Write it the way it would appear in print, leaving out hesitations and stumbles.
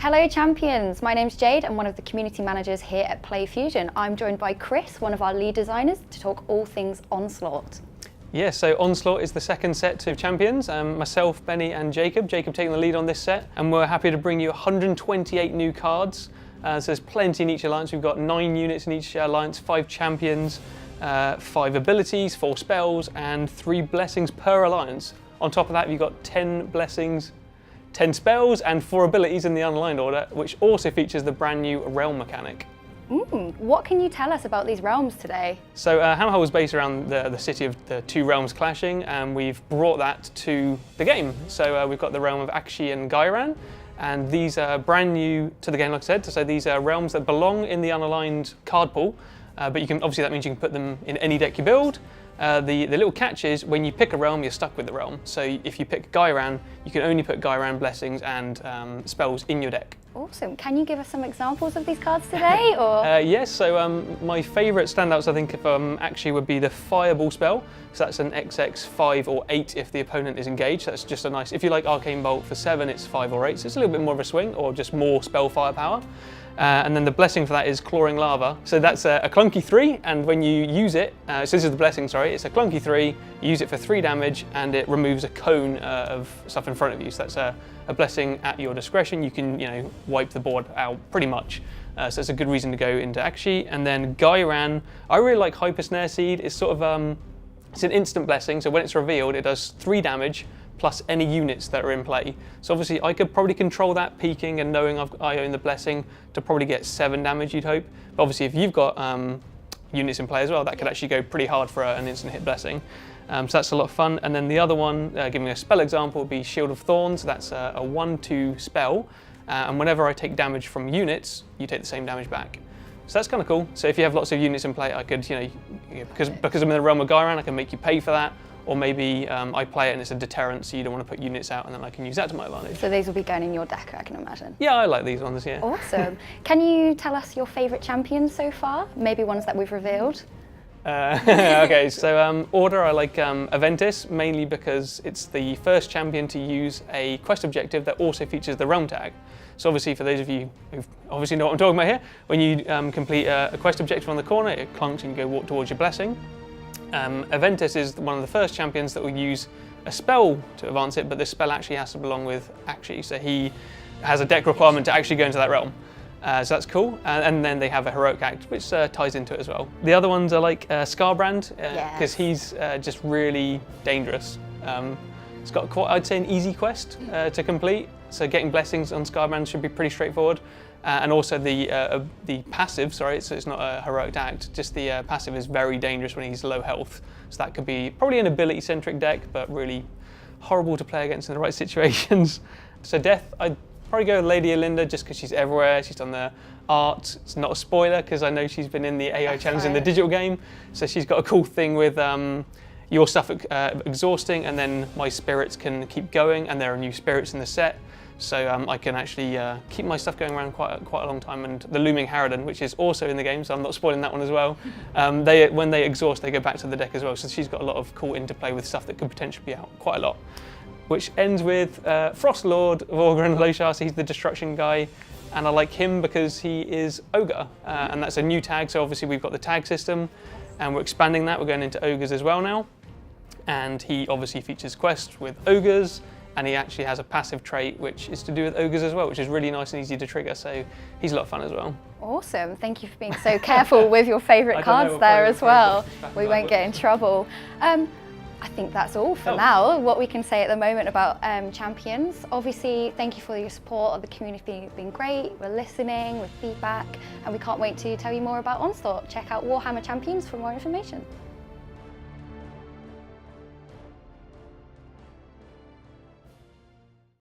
Hello champions, my name's Jade. I'm one of the community managers here at Play Fusion. I'm joined by Chris, one of our lead designers, to talk all things Onslaught. Yeah, so Onslaught is the second set of champions. Myself, Benny and Jacob taking the lead on this set, and we're happy to bring you 128 new cards. So there's plenty in each alliance. We've got 9 units in each alliance, 5 champions, 5 abilities, 4 spells, and 3 blessings per alliance. On top of that, you've got 10 blessings, 10 spells, and 4 abilities in the unaligned order, which also features the brand new realm mechanic. What can you tell us about these realms today? So Hammerhall was based around the city of the 2 realms clashing, and we've brought that to the game. So we've got the realm of Akshi and Gairan, and these are brand new to the game, like I said. So these are realms that belong in the unaligned card pool, but you can obviously that means you can put them in any deck you build. The little catch is when you pick a realm, you're stuck with the realm. So if you pick Gairan, you can only put Gairan blessings and spells in your deck. Awesome. Can you give us some examples of these cards today? Or yes, so my favourite standouts I think actually would be the Fireball spell. So that's an XX 5 or 8 if the opponent is engaged. That's just a nice, if you like Arcane Bolt for 7, it's 5 or 8, so it's a little bit more of a swing or just more spell firepower. And then the blessing for that is Clawing Lava. So that's a clunky 3, and when you use it, so this is the blessing, sorry, it's a clunky 3, you use it for 3 damage, and it removes a cone of stuff in front of you. So that's a blessing at your discretion. You can, wipe the board out pretty much. So it's a good reason to go into Akshi. And then Gairan, I really like Hyper Snare Seed. It's sort of, it's an instant blessing, so when it's revealed, it does 3 damage, plus any units that are in play. So obviously I could probably control that peaking and knowing I own the blessing to probably get 7 damage, you'd hope. But obviously if you've got units in play as well, that could actually go pretty hard for an instant hit blessing. So that's a lot of fun. And then the other one, giving a spell example, would be Shield of Thorns. That's a 1/2 spell. And whenever I take damage from units, you take the same damage back. So that's kind of cool. So if you have lots of units in play, I could, because I'm in the realm of Gairan, I can make you pay for that. Or maybe I play it and it's a deterrent, so you don't want to put units out, and then I can use that to my advantage. So these will be going in your deck, I can imagine. Yeah, I like these ones, yeah. Awesome. Can you tell us your favourite champions so far? Maybe ones that we've revealed? Okay, so order, I like Aventus, mainly because it's the first champion to use a quest objective that also features the realm tag. So obviously, for those of you who obviously know what I'm talking about here, when you complete a quest objective on the corner, it clunks and you go walk towards your blessing. Aventus is one of the first champions that will use a spell to advance it, but this spell actually has to belong with Akshi, so he has a deck requirement to actually go into that realm. So that's cool, and then they have a heroic act, which ties into it as well. The other ones are like Scarbrand, because he's just really dangerous. It's got quite, I'd say, an easy quest to complete, so getting blessings on Scarbrand should be pretty straightforward. And also the passive, sorry, so it's not a heroic act, just the passive is very dangerous when he's low health. So that could be probably an ability-centric deck, but really horrible to play against in the right situations. So Death, I'd probably go with Lady Olinda just because she's everywhere. She's done the art. It's not a spoiler because I know she's been in the AI challenge in the digital game. So she's got a cool thing with your stuff exhausting, and then my spirits can keep going, and there are new spirits in the set. So I can actually keep my stuff going around quite a long time. And the Looming Harridan, which is also in the game, so I'm not spoiling that one as well. When they exhaust, they go back to the deck as well. So she's got a lot of cool interplay with stuff that could potentially be out quite a lot. Which ends with Frost Lord of Orgren Loshar, so he's the destruction guy. And I like him because he is Ogre, and that's a new tag. So obviously we've got the tag system, and we're expanding that. We're going into Ogres as well now. And he obviously features quests with Ogres, and he actually has a passive trait which is to do with Ogres as well, which is really nice and easy to trigger, so he's a lot of fun as well. Awesome, thank you for being so careful with your favourite cards there as well. We won't get in trouble. I think that's all for now, what we can say at the moment about champions. Obviously, thank you for your support. The community has been great, we're listening with feedback, and we can't wait to tell you more about Onslaught. Check out Warhammer Champions for more information.